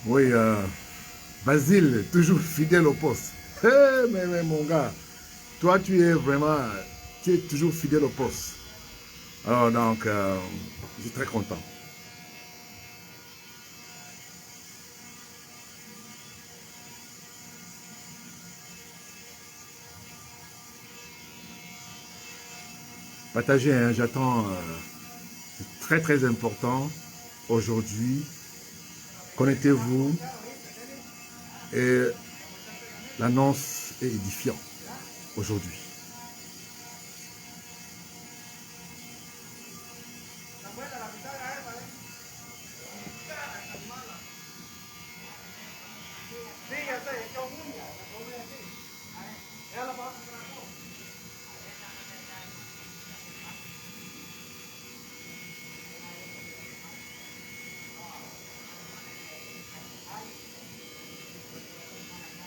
Oui, Basile, toujours fidèle au poste. Mais mon gars, toi tu es vraiment, tu es toujours fidèle au poste. Alors donc, je suis très content. Partagez, hein, j'attends, c'est très très important aujourd'hui. Connectez-vous et l'annonce est édifiante aujourd'hui.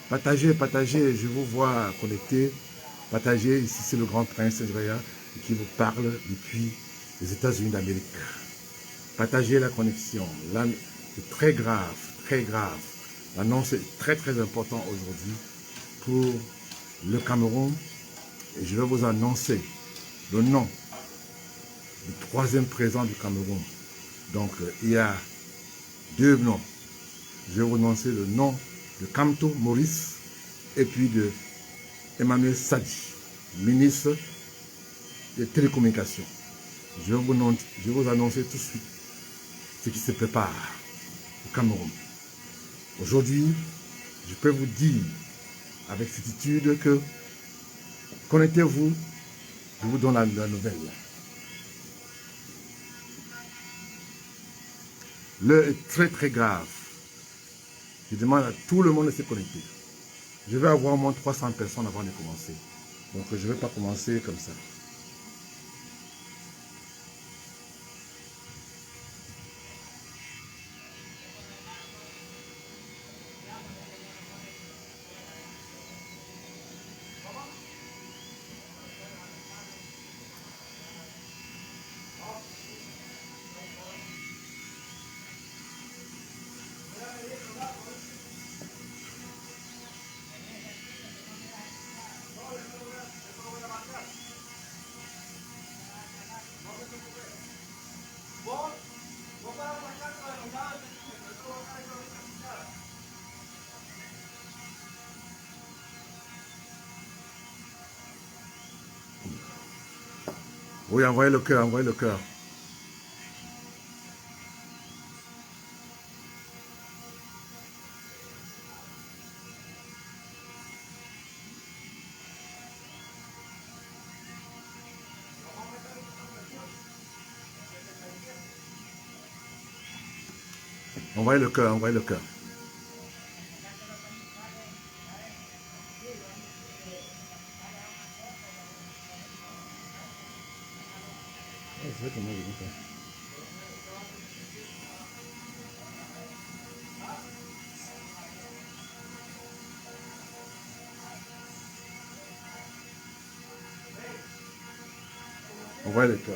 Partagez, partagez, je vous vois connecté. Partagez, ici c'est le grand prince Andrea qui vous parle depuis les États-Unis d'Amérique. Partagez la connexion. Là, c'est très grave, très grave. L'annonce est très très important aujourd'hui pour le Cameroun. Et je vais vous annoncer le nom du troisième président du Cameroun. Donc, il y a deux noms. Je vais vous annoncer le nom de Kamto Maurice et puis de Emmanuel Sadi, ministre des Télécommunications. Je vais vous annoncer tout de suite ce qui se prépare au Cameroun. Aujourd'hui, je peux vous dire avec certitude que connectez-vous, je vous donne la nouvelle. L'heure est très très grave. Je demande à tout le monde de se connecter. Je vais avoir au moins 300 personnes avant de commencer. Donc je ne vais pas commencer comme ça. Oui, envoyez le cœur, envoyez le cœur. Envoyez le cœur, envoyez le cœur. Envoyez le cœur.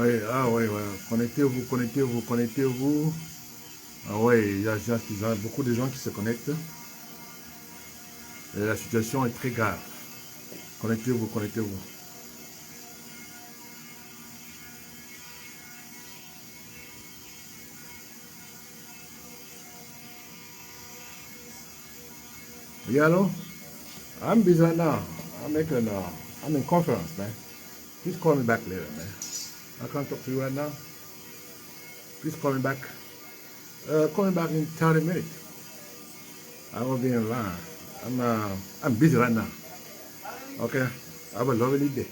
Ouais, ah ouais, ouais. Connectez-vous, connectez-vous, connectez-vous. Ah ouais, il y a beaucoup de gens qui se connectent. Et la situation est très grave. Connectez-vous, connectez-vous. Yeah, hello? I'm busy right now. I'm in conference, man. Please call me back later, man. I can't talk to you right now. Please call me back. Call me back in 30 minutes. I will be in line. I'm busy right now. Okay? Have a lovely day.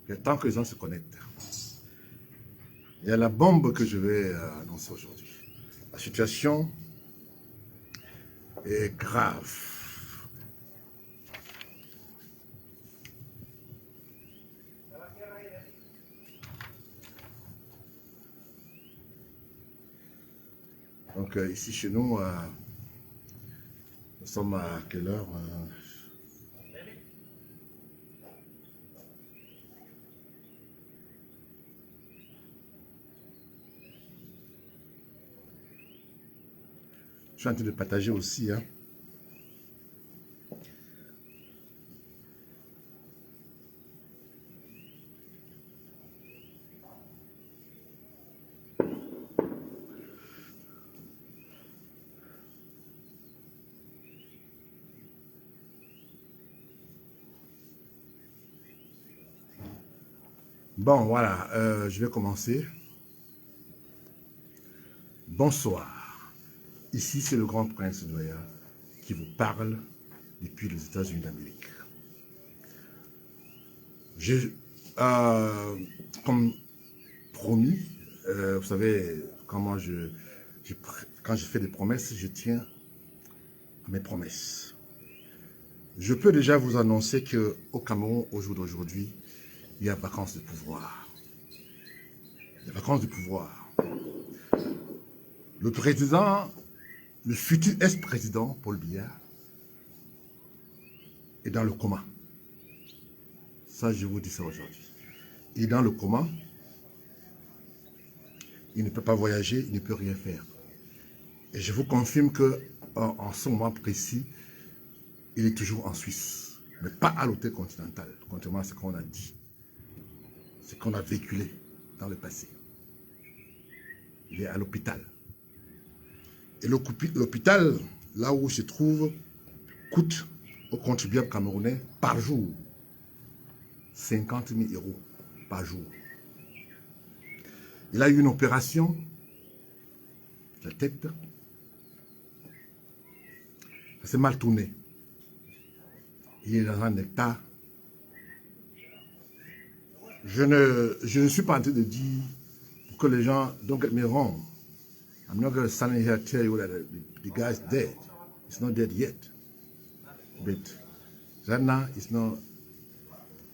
Okay, tant que les gens se connectent. Il y a la bombe que je vais annoncer aujourd'hui. La situation est grave. Donc ici chez nous, nous sommes à quelle heure Je suis en train de partager aussi. Hein. Bon, voilà, je vais commencer. Bonsoir. Ici, c'est le grand prince Noya qui vous parle depuis les États-Unis d'Amérique. Comme promis, vous savez comment quand je fais des promesses, je tiens à mes promesses. Je peux déjà vous annoncer qu'au Cameroun, au jour d'aujourd'hui, il y a vacances de pouvoir. Les vacances de pouvoir. Le président, le futur ex-président Paul Biya, est dans le coma. Ça, je vous dis ça aujourd'hui. Il est dans le coma. Il ne peut pas voyager, il ne peut rien faire. Et je vous confirme qu'en ce moment précis, il est toujours en Suisse. Mais pas à l'hôtel continental, contrairement à ce qu'on a dit. Ce qu'on a véhiculé dans le passé. Il est à l'hôpital. Et l'hôpital, là où il se trouve, coûte aux contribuables camerounais par jour 50 000 € par jour. Il a eu une opération, la tête, ça s'est mal tourné. Il est dans un état. Je ne suis pas en train de dire pour que les gens don't get me wrong. I'm not going to stand here and tell you that the guy is dead. He's not dead yet. But right now,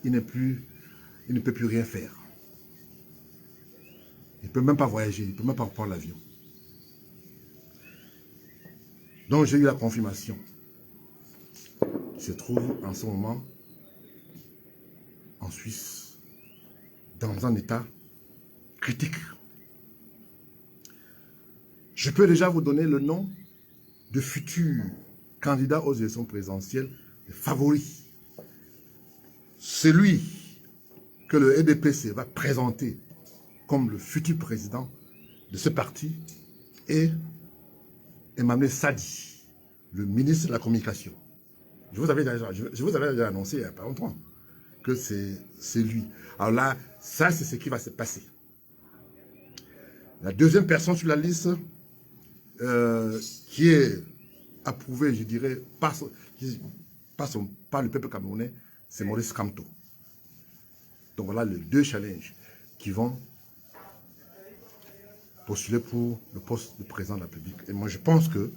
il ne peut plus rien faire. Il ne peut même pas voyager, il ne peut même pas prendre l'avion. Donc j'ai eu la confirmation. Il se trouve en ce moment en Suisse, dans un état critique. Je peux déjà vous donner le nom de futurs candidats aux élections présidentielles, de favoris. Celui que le EDPC va présenter comme le futur président de ce parti est Emmanuel Sadi, le ministre de la Communication. Je vous avais déjà annoncé il n'y a pas longtemps que c'est lui. Alors là, ça c'est ce qui va se passer. La deuxième personne sur la liste qui est approuvée, je dirais, par le peuple camerounais, c'est Maurice Kamto. Donc voilà les deux challenges qui vont postuler pour le poste de président de la République. Et moi, je pense que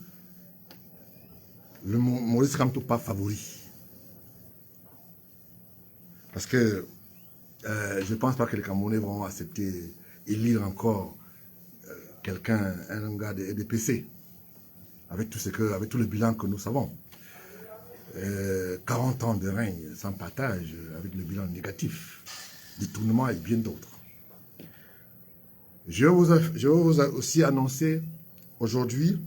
le Maurice Kamto pas favori. Parce que je ne pense pas que les Camerounais vont accepter élire encore quelqu'un, un gars de EDPC. avec avec tout le bilan que nous savons. 40 ans de règne sans partage, avec le bilan négatif, détournement et bien d'autres. Je vais vous aussi annoncer aujourd'hui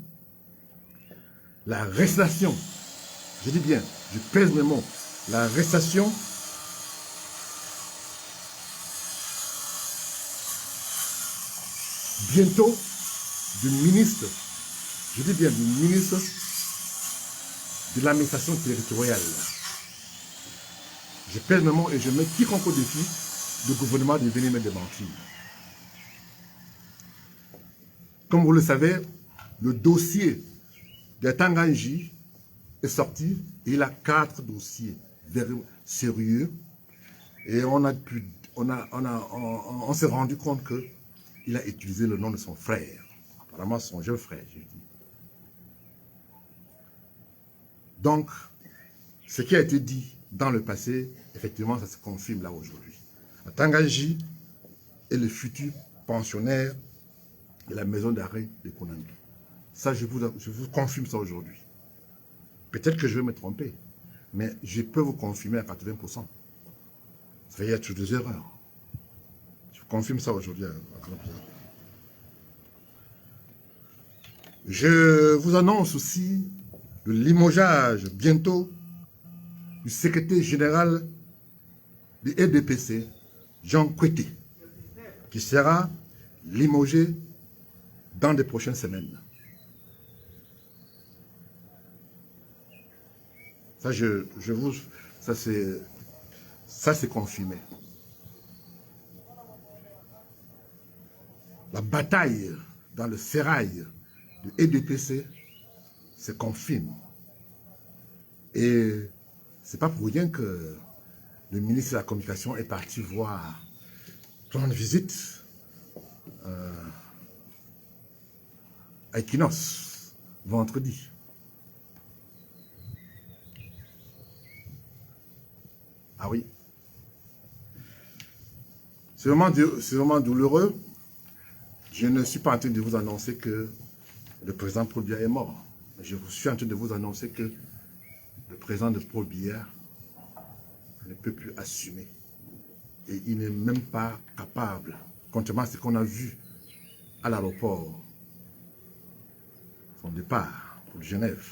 la arrestation, je dis bien, je pèse mes mots, la arrestation bientôt du ministre, je dis bien du ministre de l'administration territoriale. Je pèse mes mots et je mets quiconque au défi du gouvernement de venir me démentir. Comme vous le savez, le dossier de Tanganji est sorti et il a 4 dossiers sérieux et on s'est rendu compte qu'il a utilisé le nom de son frère, apparemment son jeune frère, j'ai dit. Donc, ce qui a été dit dans le passé, effectivement, ça se confirme là aujourd'hui. Tanganji est le futur pensionnaire de la maison d'arrêt de Konambi. Ça, je vous confirme ça aujourd'hui. Peut-être que je vais me tromper, mais je peux vous confirmer à 80%. Il y a toujours des erreurs. Je vous confirme ça aujourd'hui. Je vous annonce aussi le limogeage bientôt du secrétaire général du EDPC, Jean Kouété, qui sera limogé dans les prochaines semaines. Ça c'est confirmé. La bataille dans le sérail du EDPC se confirme. Et c'est pas pour rien que le ministre de la Communication est parti prendre visite à Equinox vendredi. Ah oui. C'est vraiment douloureux. Je ne suis pas en train de vous annoncer que le président Paul Biya est mort. Je suis en train de vous annoncer que le président de Paul Biya ne peut plus assumer. Et il n'est même pas capable, contrairement à ce qu'on a vu à l'aéroport, son départ pour Genève.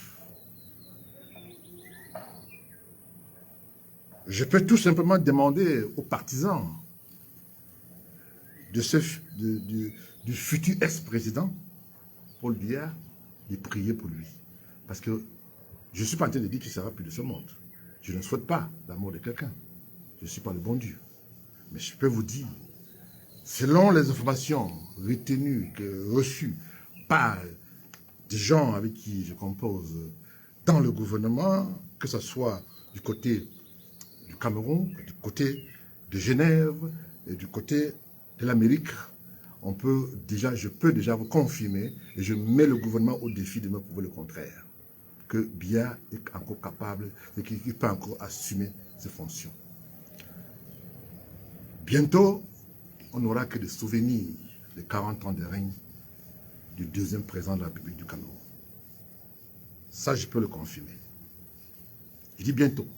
Je peux tout simplement demander aux partisans du futur ex-président Paul Biya de prier pour lui. Parce que je ne suis pas en train de dire qu'il ne sera plus de ce monde. Je ne souhaite pas la mort de quelqu'un. Je ne suis pas le bon Dieu. Mais je peux vous dire, selon les informations reçues par des gens avec qui je compose dans le gouvernement, que ce soit du côté du Cameroun, du côté de Genève et du côté de l'Amérique, je peux déjà vous confirmer, et je mets le gouvernement au défi de me prouver le contraire, que Biya est encore capable et qu'il peut encore assumer ses fonctions. Bientôt, on n'aura que des souvenirs des 40 ans de règne du deuxième président de la République du Cameroun. Ça, je peux le confirmer. Je dis bientôt.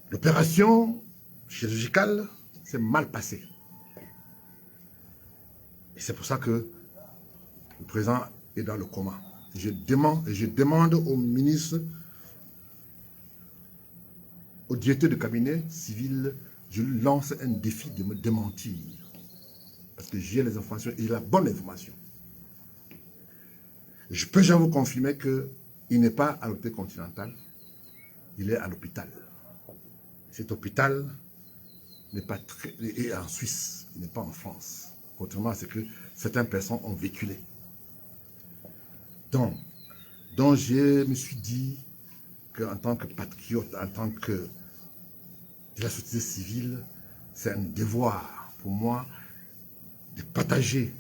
L'opération chirurgicale s'est mal passée. Et c'est pour ça que le président est dans le coma. Je demande au ministre, au directeur de cabinet civil, je lui lance un défi de me démentir. Parce que j'ai les informations et la bonne information. Je peux déjà vous confirmer qu'il n'est pas à l'hôpital continental, il est à l'hôpital. Cet hôpital est en Suisse, il n'est pas en France. Contrairement à ce que certaines personnes ont véhiculé. Donc je me suis dit qu'en tant que patriote, en tant que de la société civile, c'est un devoir pour moi de partager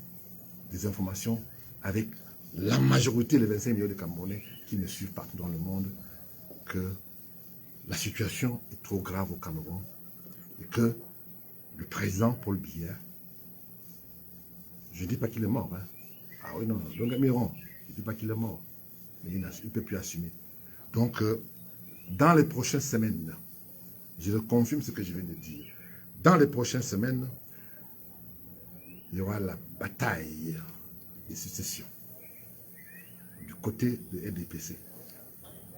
des informations avec la majorité des 25 millions de Camerounais qui me suivent partout dans le monde, que la situation est trop grave au Cameroun et que le président Paul Biya, je ne dis pas qu'il est mort, hein. Ah oui, non, donc Miron, je ne dis pas qu'il est mort. mais il ne peut plus assumer. Donc, dans les prochaines semaines, je confirme ce que je viens de dire, dans les prochaines semaines, il y aura la bataille des successions du côté de RDPC.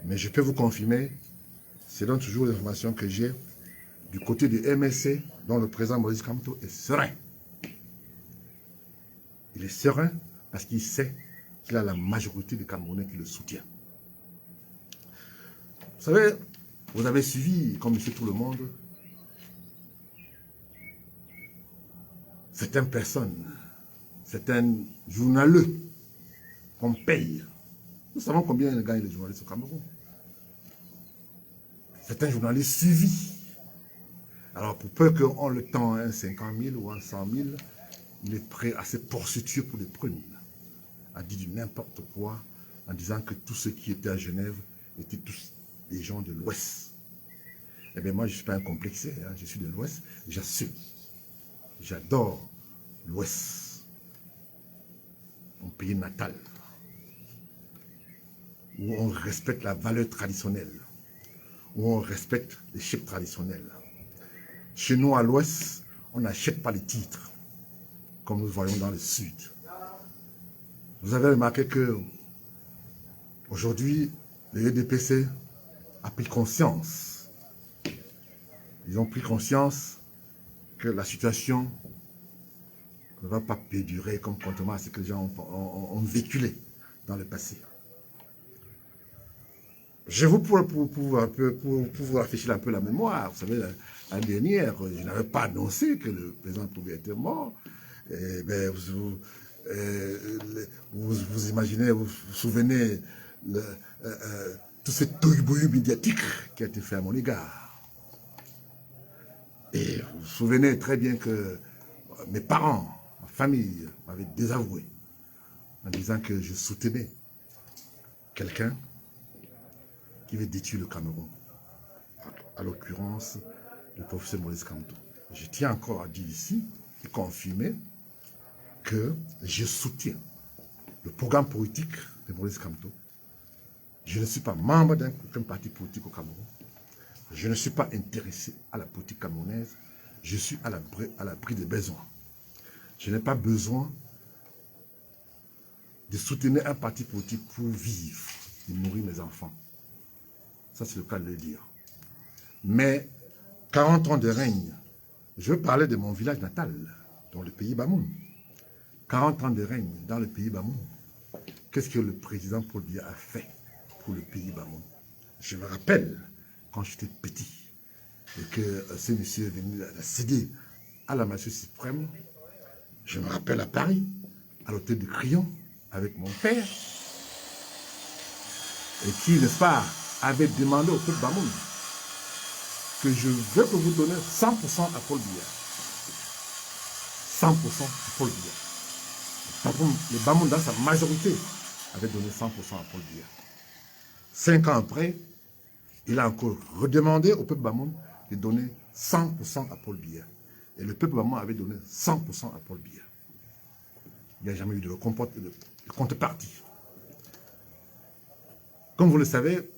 Mais je peux vous confirmer, selon toujours l'information que j'ai, du côté du MSC, dont le président Moïse Kamto est serein. Il est serein parce qu'il sait qu'il a la majorité des Camerounais qui le soutient. Vous savez, vous avez suivi, comme monsieur tout le monde, certaines personnes, certains journaleux qu'on paye. Nous savons combien gagnent les journalistes au Cameroun. Certains journalistes suivis. Alors, pour peu qu'on le tend à 50 000 ou à 100 000, il est prêt à se prostituer pour des prunes, à dire du n'importe quoi, en disant que tous ceux qui étaient à Genève étaient tous des gens de l'Ouest. Eh bien, moi, je ne suis pas un complexé, hein, je suis de l'Ouest, j'assume. J'adore l'Ouest, mon pays natal, où on respecte la valeur traditionnelle, où on respecte les chefs traditionnels. Chez nous, à l'Ouest, on n'achète pas les titres, comme nous voyons dans le Sud. Vous avez remarqué que aujourd'hui, le EDPC a pris conscience. Ils ont pris conscience que la situation ne va pas perdurer comme contrairement à ce que les gens ont véhiculé dans le passé. Je vous pour vous rafraîchir un peu la mémoire. Vous savez, l'année dernière, je n'avais pas annoncé que le président Toubé était mort. Et ben, vous imaginez, vous vous souvenez tout ce tohu-bohu médiatique qui a été fait à mon égard. Et vous vous souvenez très bien que mes parents, ma famille m'avaient désavoué en disant que je soutenais quelqu'un qui veut détruire le Cameroun. À l'occurrence, le professeur Moïse Kamto. Je tiens encore à dire ici et confirmer que je soutiens le programme politique de Moïse Kamto. Je ne suis pas membre d'un parti politique au Cameroun. Je ne suis pas intéressé à la politique camerounaise. Je suis à l'abri des besoins. Je n'ai pas besoin de soutenir un parti politique pour vivre et nourrir mes enfants. Ça, c'est le cas de le dire. Mais 40 ans de règne, je veux parler de mon village natal, dans le pays Bamoun. 40 ans de règne dans le pays Bamoun. Qu'est-ce que le président Paul Biya a fait pour le pays Bamoun? Je me rappelle, quand j'étais petit, et que ce monsieur est venu céder à la Majesté suprême, je me rappelle à Paris, à l'hôtel de Crillon, avec mon père, et qui, n'est-ce pas, avait demandé au peuple Bamoun que je veux que vous donniez 100% à Paul Biya. 100% à Paul Biya. Le Bamoun, dans sa majorité, avait donné 100% à Paul Biya. 5 ans après, il a encore redemandé au peuple Bamoun de donner 100% à Paul Biya. Et le peuple Bamoun avait donné 100% à Paul Biya. Il n'y a jamais eu de contrepartie. Comme vous le savez,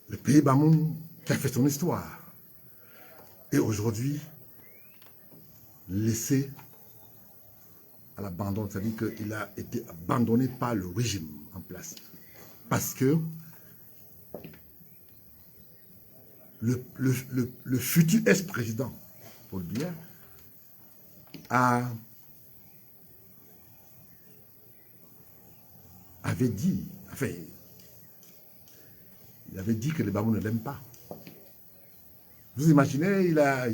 le pays Bamoun qui a fait son histoire est aujourd'hui laissé à l'abandon. C'est-à-dire qu'il a été abandonné par le régime en place. Parce que le futur ex-président Paul Biya avait dit, enfin, il avait dit que les Bamoun ne l'aiment pas. Vous imaginez, il a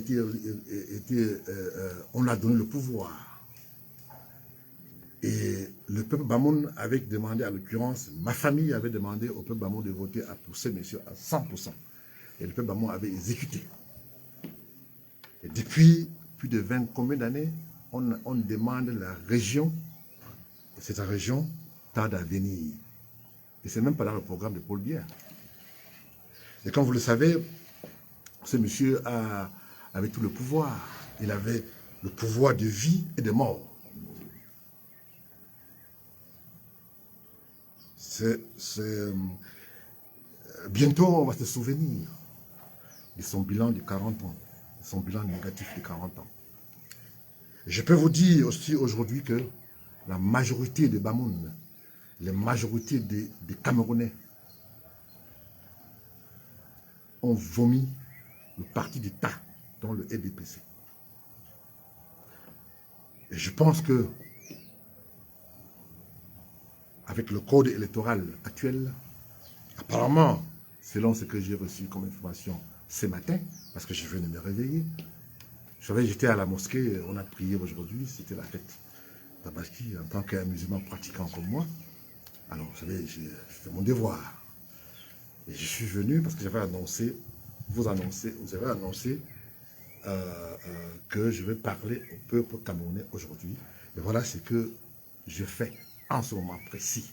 on lui a donné le pouvoir. Et le peuple Bamoun avait demandé, à l'occurrence, ma famille avait demandé au peuple Bamoun de voter pour ce monsieur à 100%. Et le peuple Bamoun avait exécuté. Et depuis plus de 20 combien d'années, on demande la région, et cette région tarde à venir. Et ce n'est même pas dans le programme de Paul Biya. Et comme vous le savez, ce monsieur avait tout le pouvoir. Il avait le pouvoir de vie et de mort. bientôt, on va se souvenir de son bilan de 40 ans, de son bilan négatif de 40 ans. Je peux vous dire aussi aujourd'hui que la majorité des Bamoun, la majorité des Camerounais ont vomi le parti d'État, dont le RDPC. Et je pense que, avec le code électoral actuel, apparemment, selon ce que j'ai reçu comme information ce matin, parce que je venais de me réveiller, j'étais à la mosquée, on a prié aujourd'hui, c'était la fête Tabaski, en tant qu'un musulman pratiquant comme moi. Alors, vous savez, je fais mon devoir. Et je suis venu parce que j'avais annoncé, vous avez annoncé que je vais parler au peuple camerounais aujourd'hui. Et voilà ce que je fais en ce moment précis.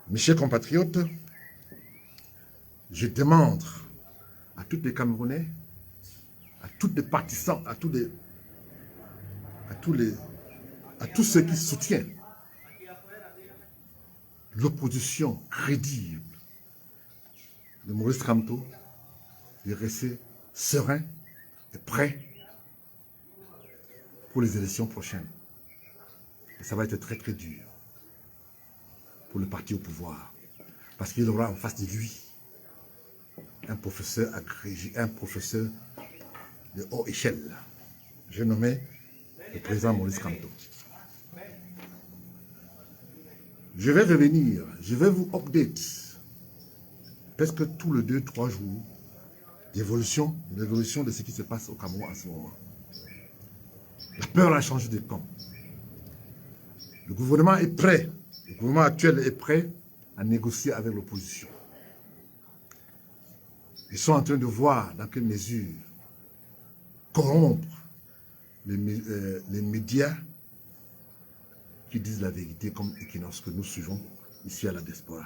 Mes chers compatriotes, je demande à tous les Camerounais, à tous les partisans, à tous ceux qui soutiennent l'opposition crédible de Maurice Kamto, de rester serein et prêt pour les élections prochaines. Et ça va être très très dur pour le parti au pouvoir, parce qu'il aura en face de lui un professeur agrégé, un professeur de haute échelle. J'ai nommé le président Maurice Kamto. Je vais revenir, je vais vous update presque tous les 2-3 jours l'évolution de ce qui se passe au Cameroun en ce moment. La peur a changé de camp. Le gouvernement est prêt, le gouvernement actuel est prêt à négocier avec l'opposition. Ils sont en train de voir dans quelle mesure corrompre les médias qui disent la vérité comme Equinox que nous suivons ici à la diaspora.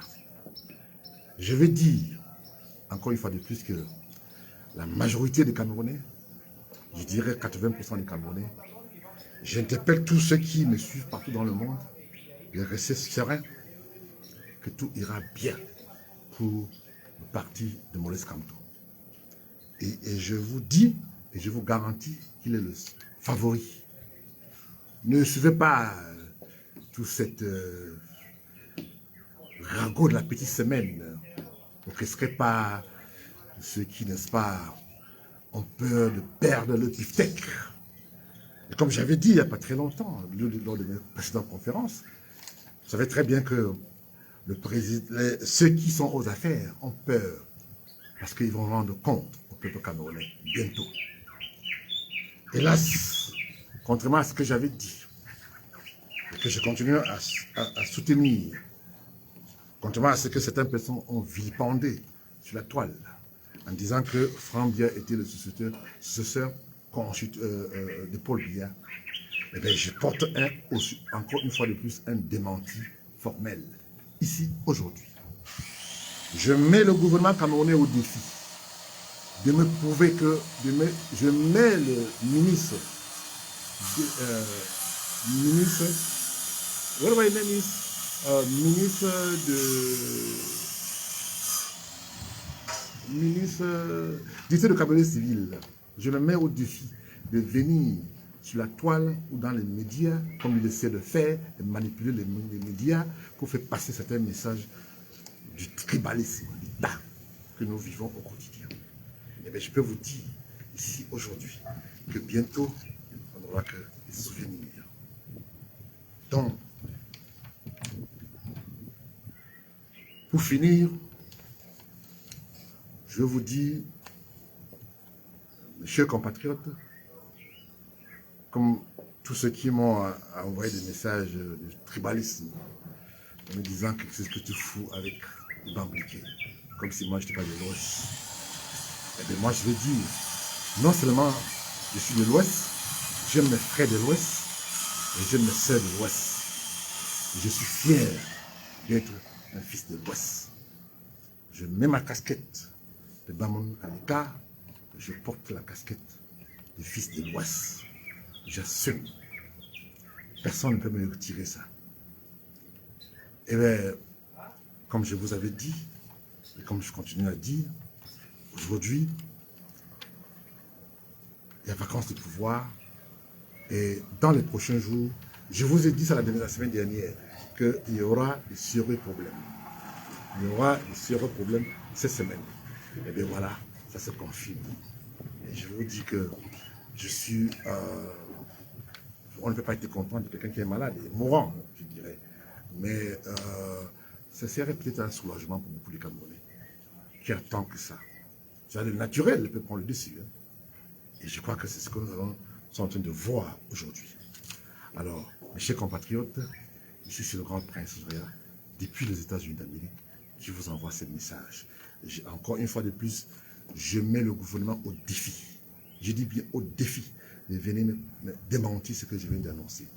Je vais dire, encore une fois de plus, que la majorité des Camerounais, je dirais 80% des Camerounais, j'interpelle tous ceux qui me suivent partout dans le monde de rester sereins, que tout ira bien pour le parti de Maurice Kamto. Et je vous dis, et je vous garantis qu'il est le favori. Ne suivez pas tout cette ragot de la petite semaine. Ne risquez pas ceux qui, n'est-ce pas, ont peur de perdre le beefsteak. Et comme j'avais dit il n'y a pas très longtemps, lors de mes précédentes conférences, vous savez très bien que ceux qui sont aux affaires ont peur parce qu'ils vont rendre compte au peuple camerounais bientôt. Hélas, contrairement à ce que j'avais dit, et que je continue à soutenir, contrairement à ce que certaines personnes ont vilipendé sur la toile, en disant que Franck Biya était le successeur de Paul Biya, eh bien, je porte encore une fois de plus un démenti formel, ici, aujourd'hui. Je mets le gouvernement camerounais au défi de me prouver que, je mets le ministre d'unité de cabinet civil, je le mets au défi de venir sur la toile ou dans les médias, comme il essaie de faire, de manipuler les médias pour faire passer certains messages du tribalisme d'État que nous vivons au quotidien. Et bien, je peux vous dire ici aujourd'hui que bientôt, on n'aura que des souvenirs. Donc, pour finir, je vous dis, mes chers compatriotes, comme tous ceux qui m'ont envoyé des messages de tribalisme, en me disant que c'est ce que tu fous avec les bambliqués, comme si moi je n'étais pas de l'Ouest. Eh bien moi je veux dire, non seulement je suis de l'Ouest, j'aime mes frères de l'Ouest, et j'aime mes sœurs de l'Ouest. Je suis fier d'être un fils de l'Ouest. Je mets ma casquette de Bamoun à l'écart, je porte la casquette du fils de l'Ouest. J'assume. Personne ne peut me retirer ça. Et bien, comme je vous avais dit, et comme je continue à dire, aujourd'hui, il y a vacances de pouvoir. Et dans les prochains jours, je vous ai dit ça la semaine dernière, qu'il y aura de sérieux problèmes. Il y aura de sérieux problèmes cette semaine. Et bien voilà, ça se confirme. Et je vous dis que je suis... on ne peut pas être content de quelqu'un qui est malade et mourant, je dirais. Mais ça serait peut-être un soulagement pour beaucoup de Camerounais qui attendent que ça. C'est le naturel peut prendre le dessus. Hein. Et je crois que c'est ce que nous sommes en train de voir aujourd'hui. Alors, mes chers compatriotes, ici c'est le grand prince Réa, depuis les États-Unis d'Amérique, qui vous envoie ce message. Encore une fois de plus, je mets le gouvernement au défi. Je dis bien au défi de venir me démentir ce que je viens d'annoncer.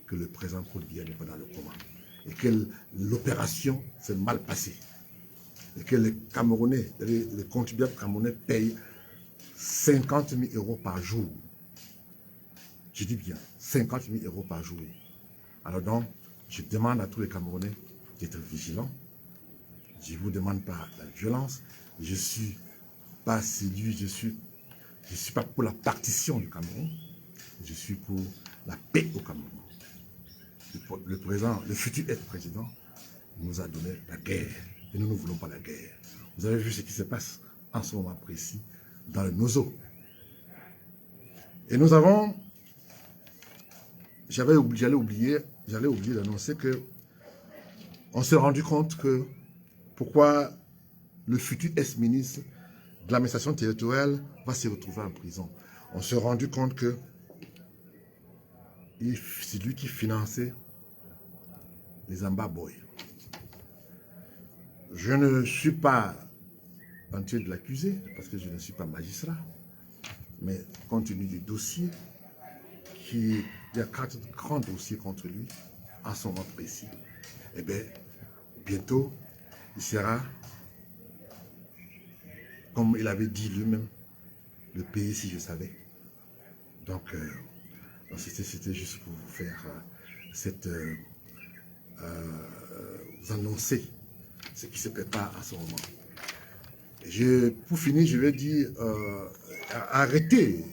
Que le président Paul Biya n'est pas dans le coma. Et que l'opération s'est mal passée. Et que les Camerounais, les contribuables camerounais payent 50 000 euros par jour. Je dis bien 50 000 euros par jour. Alors donc, je demande à tous les Camerounais d'être vigilants. Je ne vous demande pas la violence. Je ne suis pas séduit, je suis pas pour la partition du Cameroun. Je suis pour la paix au Cameroun. Le présent, le futur ex-président nous a donné la guerre. Et nous ne voulons pas la guerre. Vous avez vu ce qui se passe en ce moment précis dans le Nozo. Et nous avons, j'allais oublier d'annoncer que on s'est rendu compte que pourquoi le futur ex-ministre de l'administration territoriale va se retrouver en prison. On s'est rendu compte que c'est lui qui finançait les Amba Boys. Je ne suis pas en train de l'accuser parce que je ne suis pas magistrat, mais compte tenu du dossier, il y a 4 grands dossiers contre lui en ce moment précis, et bien, bientôt, il sera, comme il avait dit lui-même, le pays si je savais. Donc, c'était juste pour vous faire vous annoncer ce qui se prépare à ce moment. Pour finir, je vais dire, arrêtez.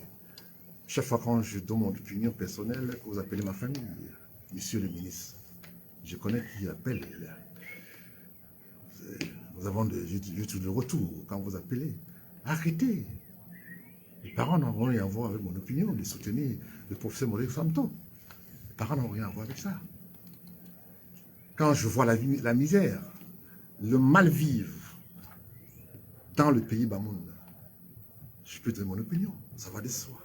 Chaque fois quand je donne mon opinion personnelle, vous appelez ma famille, monsieur le ministre. Je connais qui appelle. Nous avons de retour quand vous appelez. Arrêtez. Les parents n'ont rien à voir avec mon opinion de soutenir le professeur Maurice Samton. Les parents n'ont rien à voir avec ça. Quand je vois la misère, le mal-vivre dans le pays Bamoun, je peux donner mon opinion, ça va de soi.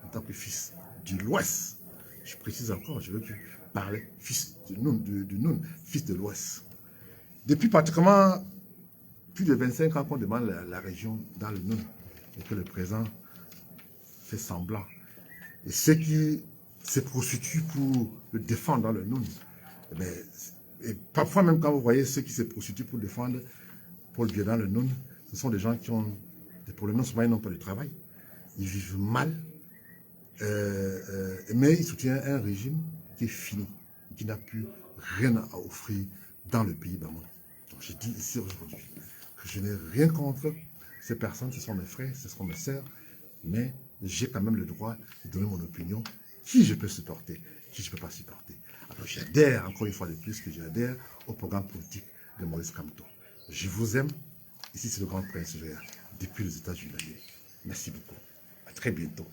En tant que fils de l'Ouest, je précise encore, je veux plus parler fils de Noun, fils de l'Ouest. Depuis pratiquement plus de 25 ans qu'on demande la région dans le Noun, et que le président fait semblant. Et ceux qui se prostituent pour le défendre dans le Noun, et parfois même quand vous voyez ceux qui se prostituent pour défendre Paul Biya dans le Noun, ce sont des gens qui ont des problèmes, non seulement ils n'ont pas de travail, ils vivent mal, mais ils soutiennent un régime qui est fini, qui n'a plus rien à offrir dans le pays Bamoun. Donc je dis ici aujourd'hui que je n'ai rien contre ces personnes, ce sont mes frères, ce sont mes sœurs, mais j'ai quand même le droit de donner mon opinion, qui je peux supporter, qui je ne peux pas supporter. Alors j'adhère, encore une fois de plus, que j'adhère au programme politique de Maurice Kamto. Je vous aime. Ici, c'est le grand prince Réa, depuis les États-Unis d'Amérique. Merci beaucoup. À très bientôt.